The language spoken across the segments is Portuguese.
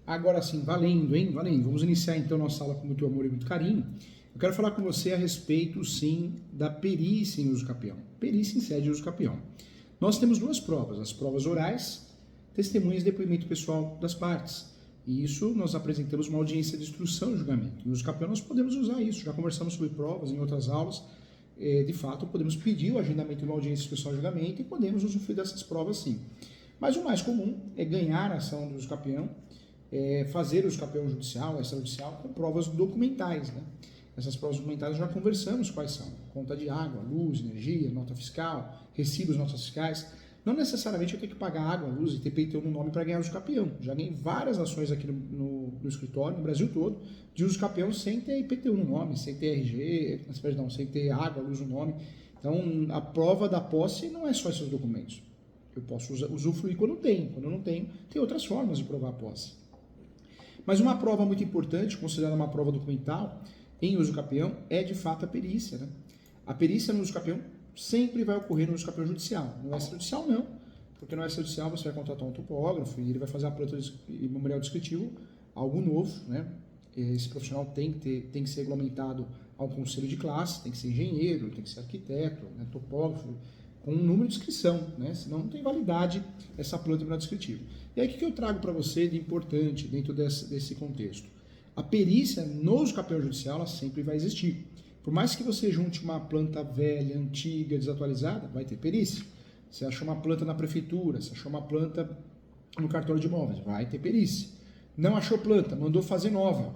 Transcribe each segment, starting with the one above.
Agora sim, valendo, hein? Valendo. Vamos iniciar então nossa aula com muito amor e muito carinho. Eu quero falar com você a respeito, sim, da perícia em uso capião. Perícia em sede de uso capião. Nós temos duas provas, as provas orais, testemunhas e depoimento pessoal das partes. E isso nós apresentamos uma audiência de instrução e julgamento. No uso capião nós podemos usar isso, já conversamos sobre provas em outras aulas. De fato, podemos pedir o agendamento de uma audiência de instrução e julgamento e podemos usufruir dessas provas sim. Mas o mais comum é ganhar a ação do uso capião, fazer o uso capião judicial, extrajudicial, com provas documentais, né? Essas provas documentais já conversamos quais são: conta de água, luz, energia, nota fiscal, recibos, notas fiscais. Não necessariamente eu tenho que pagar água, luz e ter IPTU no nome para ganhar uso capião. Já ganhei várias ações aqui no escritório, no Brasil todo, de uso capião sem ter IPTU no nome, sem ter RG, perdão, sem ter água, luz no nome. Então, a prova da posse não é só esses documentos. Eu posso usufruir quando tenho. Quando eu não tenho, tem outras formas de provar a posse. Mas uma prova muito importante, considerada uma prova documental, em uso capião, é de fato a perícia, né? A perícia no uso capião sempre vai ocorrer no uso capião judicial. No extrajudicial não, porque no extrajudicial você vai contratar um topógrafo e ele vai fazer a planta e memorial descritivo, algo novo, né? Esse profissional tem que ser regulamentado ao conselho de classe, tem que ser engenheiro, tem que ser arquiteto, né? Topógrafo, com um número de inscrição, né? Senão não tem validade essa planta e memorial descritivo. E aí o que eu trago para você de importante dentro desse contexto? A perícia no uso capião judicial ela sempre vai existir. Por mais que você junte uma planta velha, antiga, desatualizada, vai ter perícia. Você achou uma planta na prefeitura, você achou uma planta no cartório de imóveis, vai ter perícia. Não achou planta, mandou fazer nova,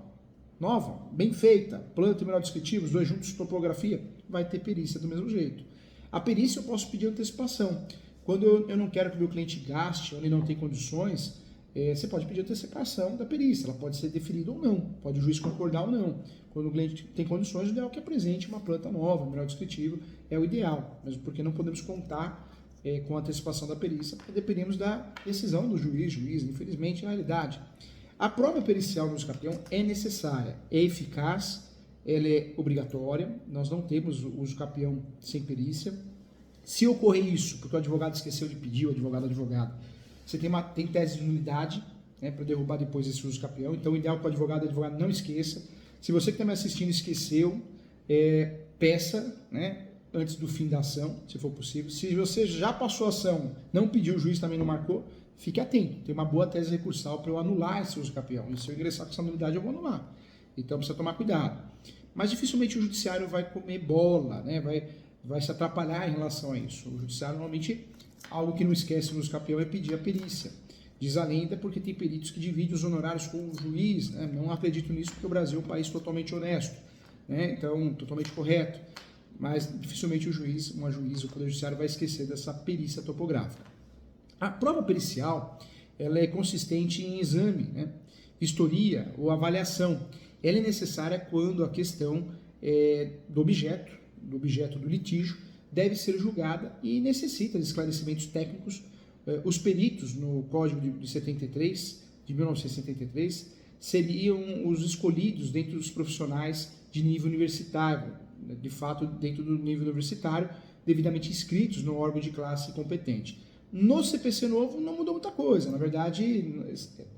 bem feita, planta e memorial descritivo, os dois juntos, topografia, vai ter perícia do mesmo jeito. A perícia eu posso pedir antecipação. Quando eu não quero que o meu cliente gaste ou ele não tem condições, você pode pedir antecipação da perícia, ela pode ser deferida ou não, pode o juiz concordar ou não. Quando o cliente tem condições, o ideal é que apresente uma planta nova, memorial descritivo, é o ideal, mesmo porque não podemos contar com a antecipação da perícia, porque dependemos da decisão do juiz, infelizmente, na realidade. A prova pericial no uso capião é necessária, é eficaz, ela é obrigatória, nós não temos o uso capião sem perícia. Se ocorrer isso, porque o advogado esqueceu de pedir, o advogado, você tem tese de nulidade, né, para derrubar depois esse uso capião. Então, o ideal é que o advogado não esqueça. Se você que está me assistindo esqueceu, peça, né, antes do fim da ação, se for possível. Se você já passou a ação, não pediu, o juiz também não marcou, fique atento. Tem uma boa tese recursal para eu anular esse uso capião. E se eu ingressar com essa nulidade, eu vou anular. Então, precisa tomar cuidado. Mas dificilmente o judiciário vai comer bola, né, vai se atrapalhar em relação a isso. O judiciário normalmente... Algo que não esquece no uso capião é pedir a perícia. Diz a lenda porque tem peritos que dividem os honorários com o juiz, né? Não acredito nisso porque o Brasil é um país totalmente honesto, né? Então, totalmente correto. Mas dificilmente o juiz, o Poder Judiciário vai esquecer dessa perícia topográfica. A prova pericial, ela é consistente em exame, né? Vistoria ou avaliação. Ela é necessária quando a questão do objeto do litígio, deve ser julgada e necessita de esclarecimentos técnicos. Os peritos no Código de 1973, seriam os escolhidos dentre os profissionais de nível universitário, de fato dentro do nível universitário, devidamente inscritos no órgão de classe competente. No CPC novo não mudou muita coisa, na verdade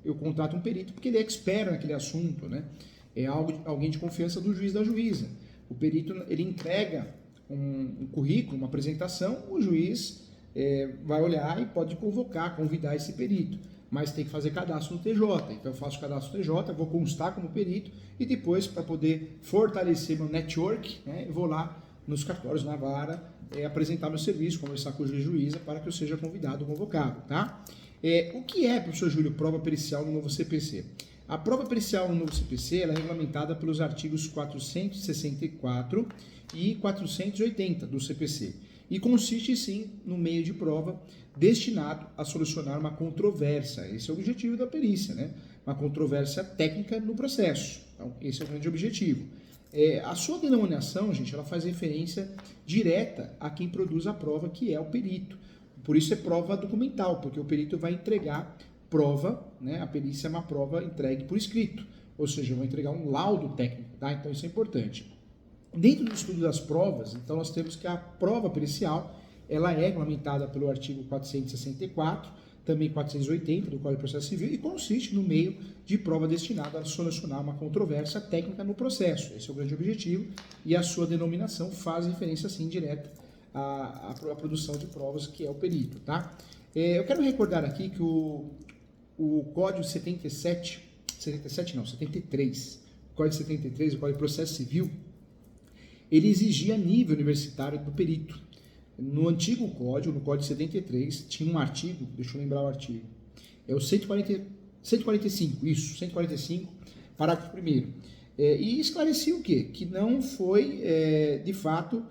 eu contrato um perito porque ele é expert naquele assunto, né? É alguém de confiança do juiz, da juíza. O perito ele entrega um currículo, uma apresentação, o juiz vai olhar e pode convidar esse perito, mas tem que fazer cadastro no TJ. Então eu faço cadastro no TJ, vou constar como perito e depois, para poder fortalecer meu network, né, eu vou lá nos cartórios, na vara, apresentar meu serviço, conversar com o juiz e juíza para que eu seja convidado ou convocado, tá? O que é, professor Júlio, prova pericial no novo CPC? A prova pericial no novo CPC ela é regulamentada pelos artigos 464 e 480 do CPC e consiste, sim, no meio de prova destinado a solucionar uma controvérsia. Esse é o objetivo da perícia, né? Uma controvérsia técnica no processo. Então, esse é o grande objetivo. A sua denominação, gente, ela faz referência direta a quem produz a prova, que é o perito. Por isso é prova documental, porque o perito vai entregar prova, né? A perícia é uma prova entregue por escrito, ou seja, eu vou entregar um laudo técnico, tá? Então isso é importante. Dentro do estudo das provas, então nós temos que a prova pericial, ela é regulamentada pelo artigo 464 também 480 do Código de Processo Civil, e consiste no meio de prova destinado a solucionar uma controvérsia técnica no processo. Esse é o grande objetivo, e a sua denominação faz referência, assim, direta à produção de provas, que é o perito, tá? Eu quero recordar aqui que o Código 73, o Código 73, o Código de Processo Civil, ele exigia nível universitário do perito. No antigo código, no Código 73, tinha um artigo, deixa eu lembrar o artigo, é o 145, parágrafo 1º, e esclarecia o quê? Que não foi, de fato,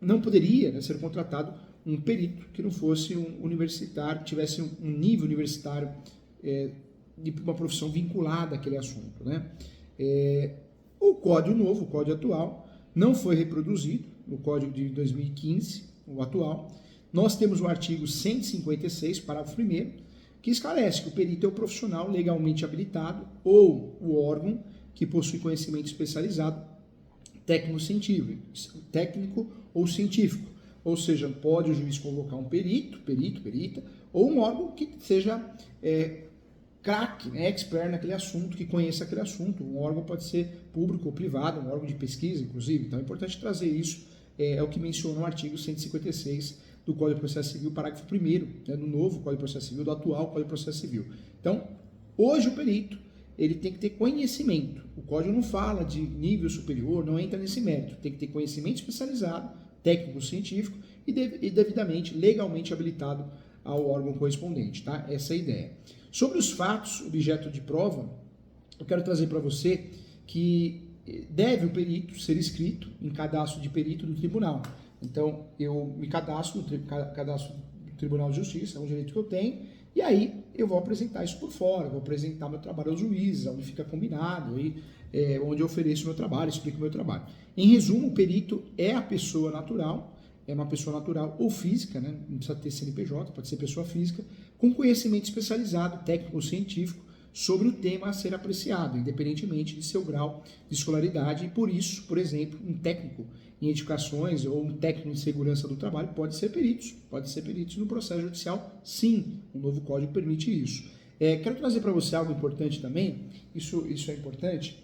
não poderia, né, ser contratado um perito que não fosse um universitário, tivesse um nível universitário de uma profissão vinculada àquele assunto, né? O código novo, o código atual, não foi reproduzido no código de 2015, o atual. Nós temos o artigo 156, parágrafo 1º, que esclarece que o perito é o profissional legalmente habilitado ou o órgão que possui conhecimento especializado técnico ou científico. Ou seja, pode o juiz convocar um perita, ou um órgão que seja craque, né, expert naquele assunto, que conheça aquele assunto. Um órgão pode ser público ou privado, um órgão de pesquisa, inclusive. Então é importante trazer isso, é o que menciona o artigo 156 do Código de Processo Civil, parágrafo 1º, né, do novo Código de Processo Civil, do atual Código de Processo Civil. Então, hoje o perito, ele tem que ter conhecimento. O código não fala de nível superior, não entra nesse mérito. Tem que ter conhecimento especializado, técnico, científico e devidamente, legalmente habilitado ao órgão correspondente, tá? Essa é a ideia. Sobre os fatos, objeto de prova, eu quero trazer para você que deve o perito ser inscrito em cadastro de perito do tribunal. Então, eu me cadastro no cadastro do Tribunal de Justiça, é um direito que eu tenho, e aí eu vou apresentar isso por fora, vou apresentar meu trabalho aos juízes, onde fica combinado, aí, onde eu ofereço meu trabalho, explico meu trabalho. Em resumo, o perito é a pessoa natural, é uma pessoa natural ou física, né? Não precisa ter CNPJ, pode ser pessoa física, com conhecimento especializado, técnico ou científico, sobre o tema a ser apreciado, independentemente de seu grau de escolaridade, e por isso, por exemplo, um técnico em edificações ou um técnico em segurança do trabalho pode ser peritos no processo judicial, sim, o novo código permite isso. Quero trazer para você algo importante também, isso é importante.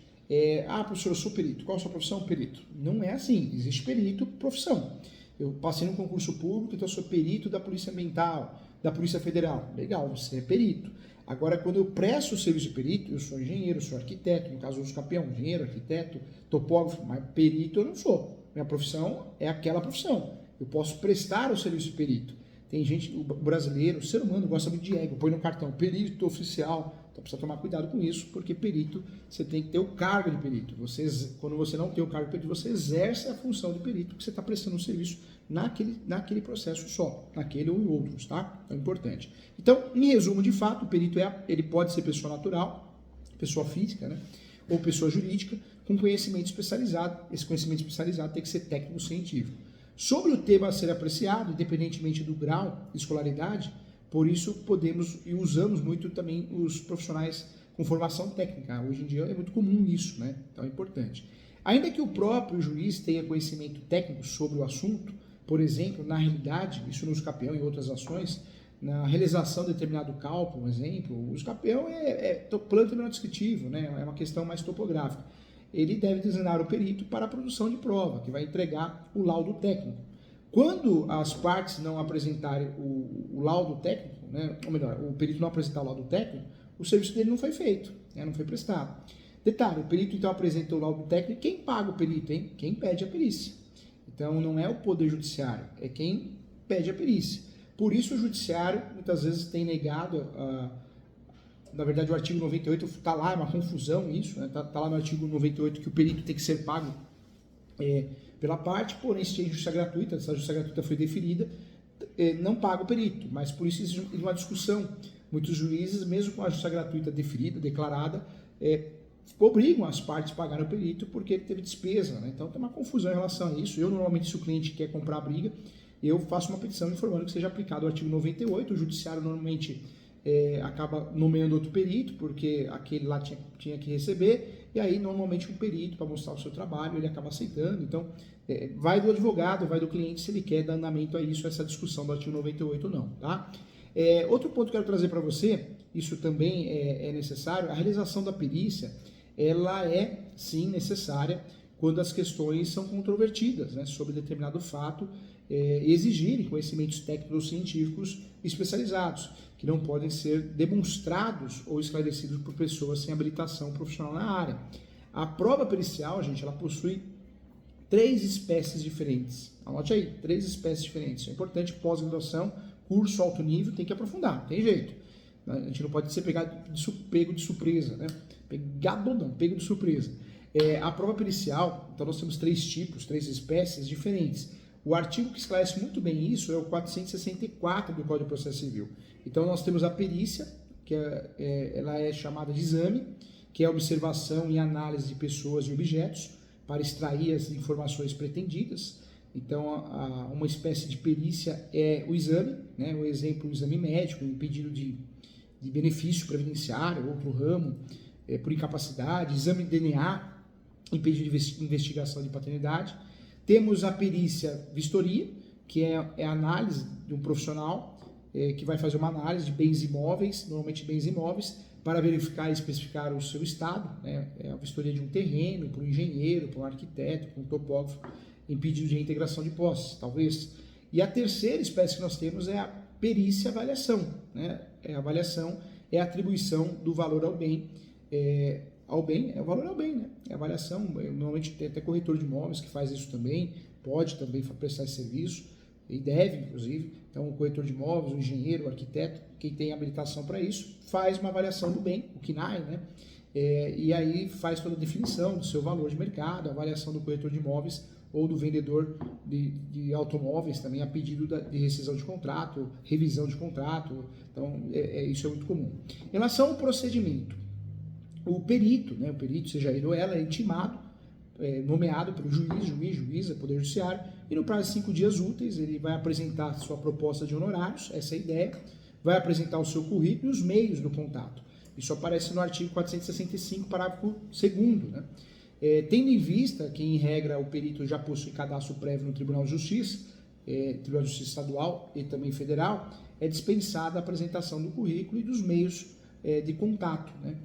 Professor, eu sou perito, qual a sua profissão? Perito. Não é assim, existe perito, profissão. Eu passei num concurso público, então eu sou perito da Polícia Ambiental, da Polícia Federal. Legal, você é perito. Agora, quando eu presto o serviço de perito, eu sou engenheiro, sou arquiteto, no caso eu sou campeão, engenheiro, arquiteto, topógrafo, mas perito eu não sou. Minha profissão é aquela profissão. Eu posso prestar o serviço de perito. Tem gente, o brasileiro, o ser humano gosta muito de ego, põe no cartão, perito oficial. Então precisa tomar cuidado com isso, porque perito, você tem que ter o cargo de perito. Quando você não tem o cargo de perito, você exerce a função de perito, porque você está prestando um serviço naquele processo só, naquele ou em outros, tá? É importante. Então, em resumo, de fato, o perito ele pode ser pessoa natural, pessoa física, né? Ou pessoa jurídica, com conhecimento especializado. Esse conhecimento especializado tem que ser técnico-científico. Sobre o tema a ser apreciado, independentemente do grau de escolaridade, por isso podemos e usamos muito também os profissionais com formação técnica. Hoje em dia é muito comum isso, né? Então é importante. Ainda que o próprio juiz tenha conhecimento técnico sobre o assunto, por exemplo, na realidade, isso no uso capião e outras ações, na realização de determinado cálculo, um exemplo, o uso capião é plano terminal descritivo, né? É uma questão mais topográfica. Ele deve designar o perito para a produção de prova, que vai entregar o laudo técnico. Quando as partes não apresentarem o laudo técnico, né, ou melhor, o perito não apresentar o laudo técnico, o serviço dele não foi feito, né, não foi prestado. Detalhe, o perito então apresenta o laudo técnico, quem paga o perito, hein? Quem pede a perícia. Então não é o Poder Judiciário, é quem pede a perícia. Por isso o Judiciário muitas vezes tem negado, na verdade o artigo 98 está lá, é uma confusão isso, né? Tá lá no artigo 98 que o perito tem que ser pago pela parte, porém se tem justiça gratuita, se a justiça gratuita foi deferida, não paga o perito, mas por isso existe uma discussão. Muitos juízes, mesmo com a justiça gratuita deferida, declarada, obrigam as partes a pagar o perito porque teve despesa, né? Então tem uma confusão em relação a isso. Eu normalmente, se o cliente quer comprar a briga, eu faço uma petição informando que seja aplicado o artigo 98, o judiciário normalmente acaba nomeando outro perito, porque aquele lá tinha que receber, e aí normalmente um perito, para mostrar o seu trabalho, ele acaba aceitando. Então, vai do advogado, vai do cliente, se ele quer dar andamento a isso, essa discussão do artigo 98 ou não, tá? Outro ponto que eu quero trazer para você, isso também é necessário, a realização da perícia, ela é sim necessária quando as questões são controvertidas, né, sobre determinado fato, exigirem conhecimentos técnicos ou científicos especializados, que não podem ser demonstrados ou esclarecidos por pessoas sem habilitação profissional na área. A prova pericial, gente, ela possui 3 espécies diferentes. Anote aí, 3 espécies diferentes. É importante, pós-graduação, curso alto nível, tem que aprofundar, não tem jeito. A gente não pode ser pego de surpresa, né? Pego de surpresa. A prova pericial, então nós temos 3 tipos, 3 espécies diferentes. O artigo que esclarece muito bem isso é o 464 do Código de Processo Civil. Então nós temos a perícia, que ela é chamada de exame, que é a observação e análise de pessoas e objetos para extrair as informações pretendidas. Então, uma espécie de perícia é o exame, né? O exemplo, o exame médico, em pedido de benefício previdenciário, outro ramo, por incapacidade, exame de DNA, em pedido de investigação de paternidade. Temos a perícia vistoria, que é a análise de um profissional que vai fazer uma análise de bens imóveis, normalmente bens imóveis, para verificar e especificar o seu estado, né? É a vistoria de um terreno, para um engenheiro, para um arquiteto, para um topógrafo, em pedido de reintegração de posses, talvez. E a terceira espécie que nós temos é a perícia avaliação, né? A avaliação é a atribuição do valor ao bem, o valor ao bem, né? É a avaliação, normalmente tem até corretor de imóveis que faz isso também, pode também prestar esse serviço, e deve, inclusive. Então, o corretor de imóveis, o engenheiro, o arquiteto, quem tem habilitação para isso, faz uma avaliação do bem, o KNAI, né? E aí faz toda a definição do seu valor de mercado, a avaliação do corretor de imóveis ou do vendedor de automóveis também, a pedido de rescisão de contrato, revisão de contrato. Então, isso é muito comum. Em relação ao procedimento, o perito, né, seja ele ou ela, é intimado, nomeado pelo juíza, Poder Judiciário, e no prazo de 5 dias úteis ele vai apresentar sua proposta de honorários, essa é a ideia, vai apresentar o seu currículo e os meios do contato. Isso aparece no artigo 465, parágrafo 2º, né? Tendo em vista que, em regra, o perito já possui cadastro prévio no Tribunal de Justiça, Tribunal de Justiça Estadual e também Federal, é dispensada a apresentação do currículo e dos meios de contato, né?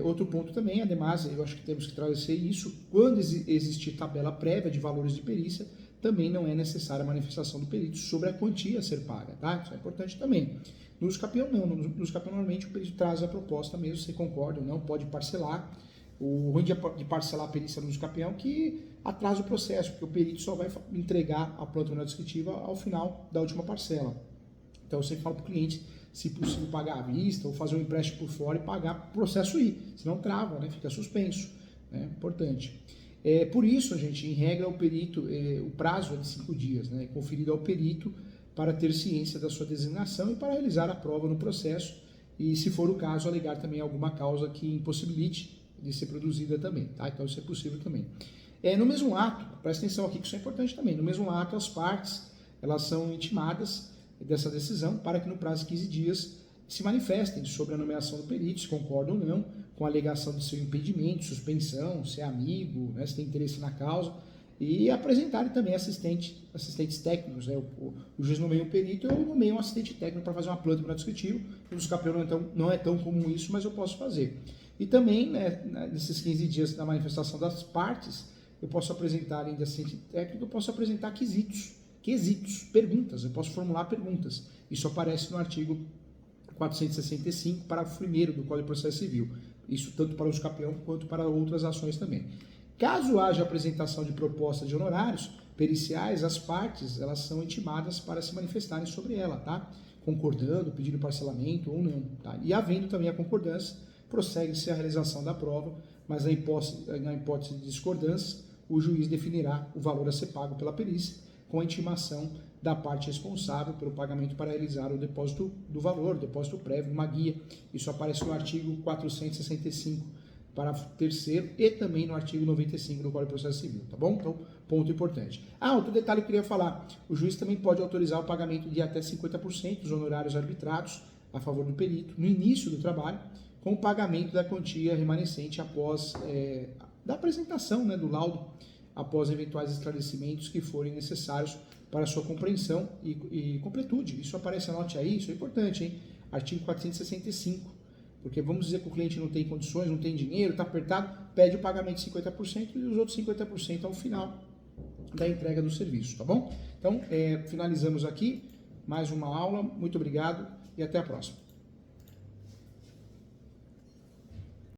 Outro ponto também, ademais, eu acho que temos que trazer isso, quando existir tabela prévia de valores de perícia, também não é necessária a manifestação do perito sobre a quantia a ser paga, tá? Isso é importante também. No usucapião não, no usucapião normalmente o perito traz a proposta mesmo, se concorda ou não, pode parcelar. O ruim de parcelar a perícia no usucapião é que atrasa o processo, porque o perito só vai entregar a planta unidade descritiva ao final da última parcela. Então eu sempre falo para o cliente, se possível, pagar à vista ou fazer um empréstimo por fora e pagar para o processo ir, senão trava, né? Fica suspenso, né? Importante. Por isso, gente, em regra, o perito, o prazo é de 5 dias, né? Conferido ao perito para ter ciência da sua designação e para realizar a prova no processo e, se for o caso, alegar também alguma causa que impossibilite de ser produzida também, tá? Então isso é possível também. No mesmo ato, presta atenção aqui que isso é importante também, no mesmo ato as partes, elas são intimadas dessa decisão para que no prazo de 15 dias se manifestem sobre a nomeação do perito, se concordam ou não, com a alegação de seu impedimento, suspensão, se é amigo, né, se tem interesse na causa, e apresentarem também assistentes técnicos, né? O juiz nomeia um perito, eu nomeio um assistente técnico para fazer uma planta para descritivo. No usucapião não é tão comum isso, mas eu posso fazer. E também, né, nesses 15 dias da manifestação das partes, eu posso apresentar, além de assistente técnico, eu posso apresentar quesitos, perguntas, eu posso formular perguntas. Isso aparece no artigo 465, parágrafo 1º do Código de Processo Civil. Isso tanto para o usucapião quanto para outras ações também. Caso haja apresentação de proposta de honorários periciais, as partes elas são intimadas para se manifestarem sobre ela, tá? Concordando, pedindo parcelamento ou não, tá? E havendo também a concordância, prossegue-se a realização da prova, mas na hipótese de discordância, o juiz definirá o valor a ser pago pela perícia, com a intimação da parte responsável pelo pagamento para realizar o depósito do valor, depósito prévio, uma guia. Isso aparece no artigo 465, parágrafo 3º, e também no artigo 95 do Código de Processo Civil, tá bom? Então, ponto importante. Outro detalhe que eu queria falar, o juiz também pode autorizar o pagamento de até 50% dos honorários arbitrados a favor do perito no início do trabalho, com o pagamento da quantia remanescente após da apresentação, né, do laudo, após eventuais esclarecimentos que forem necessários para a sua compreensão e completude. Isso aparece, anote aí, isso é importante, hein? Artigo 465. Porque vamos dizer que o cliente não tem condições, não tem dinheiro, está apertado, pede o pagamento de 50% e os outros 50% ao final da entrega do serviço, tá bom? Então, finalizamos aqui mais uma aula. Muito obrigado e até a próxima.